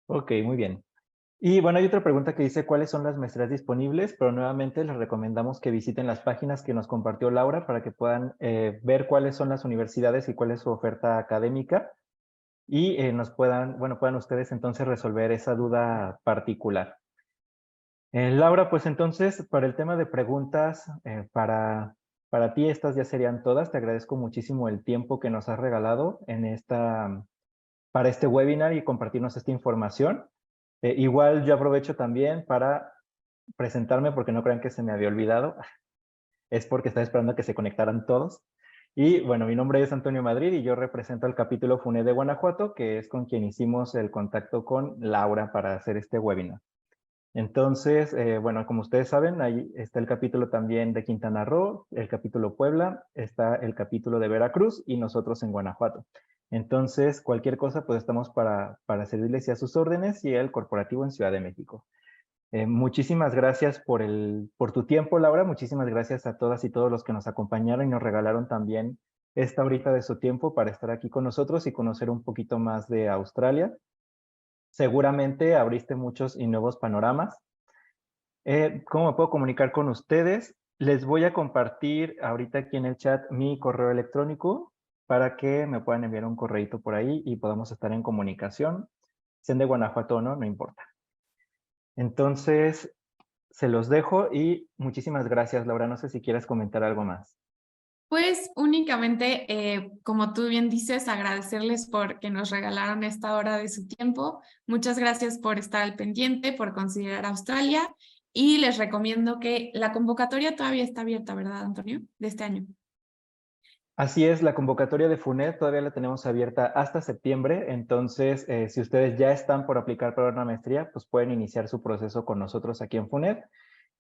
Ok, muy bien. Y bueno, hay otra pregunta que dice cuáles son las maestrías disponibles, pero nuevamente les recomendamos que visiten las páginas que nos compartió Laura para que puedan ver cuáles son las universidades y cuál es su oferta académica y nos puedan ustedes entonces resolver esa duda particular. Laura, pues entonces para el tema de preguntas, para ti estas ya serían todas. Te agradezco muchísimo el tiempo que nos has regalado para este webinar y compartirnos esta información. Igual yo aprovecho también para presentarme porque no crean que se me había olvidado. Es porque estaba esperando a que se conectaran todos. Y bueno, mi nombre es Antonio Madrid y yo represento al capítulo FUNED de Guanajuato, que es con quien hicimos el contacto con Laura para hacer este webinar. Entonces, bueno, como ustedes saben, ahí está el capítulo también de Quintana Roo, el capítulo Puebla, está el capítulo de Veracruz y nosotros en Guanajuato. Entonces, cualquier cosa, pues estamos para servirles y a sus órdenes y el corporativo en Ciudad de México. Muchísimas gracias por tu tiempo, Laura. Muchísimas gracias a todas y todos los que nos acompañaron y nos regalaron también esta horita de su tiempo para estar aquí con nosotros y conocer un poquito más de Australia. Seguramente abriste muchos y nuevos panoramas. ¿Cómo me puedo comunicar con ustedes? Les voy a compartir ahorita aquí en el chat mi correo electrónico para que me puedan enviar un correíto por ahí y podamos estar en comunicación. Sean de Guanajuato o no, no importa. Entonces, se los dejo y muchísimas gracias, Laura. No sé si quieres comentar algo más. Pues únicamente, como tú bien dices, agradecerles por que nos regalaron esta hora de su tiempo. Muchas gracias por estar al pendiente, por considerar Australia y les recomiendo que la convocatoria todavía está abierta, ¿verdad, Antonio? De este año. Así es, la convocatoria de FUNED todavía la tenemos abierta hasta septiembre, entonces si ustedes ya están por aplicar para una maestría, pues pueden iniciar su proceso con nosotros aquí en FUNED.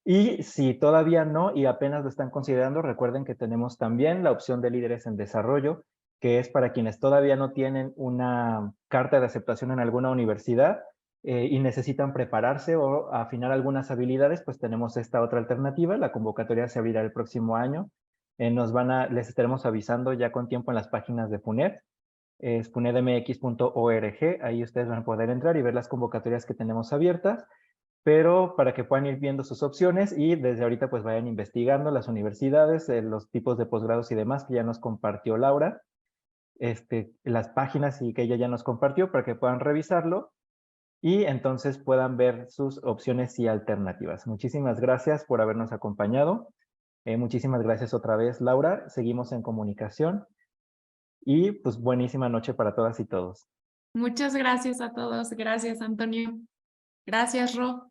Y si todavía no y apenas lo están considerando, recuerden que tenemos también la opción de líderes en desarrollo, que es para quienes todavía no tienen una carta de aceptación en alguna universidad y necesitan prepararse o afinar algunas habilidades, pues tenemos esta otra alternativa. La convocatoria se abrirá el próximo año. Les estaremos avisando ya con tiempo en las páginas de FUNED. Es funedmx.org. Ahí ustedes van a poder entrar y ver las convocatorias que tenemos abiertas, pero para que puedan ir viendo sus opciones y desde ahorita pues vayan investigando las universidades, los tipos de posgrados y demás que ya nos compartió Laura, las páginas y que ella ya nos compartió para que puedan revisarlo y entonces puedan ver sus opciones y alternativas. Muchísimas gracias por habernos acompañado. Muchísimas gracias otra vez, Laura. Seguimos en comunicación y pues buenísima noche para todas y todos. Muchas gracias a todos. Gracias, Antonio. Gracias, Ro.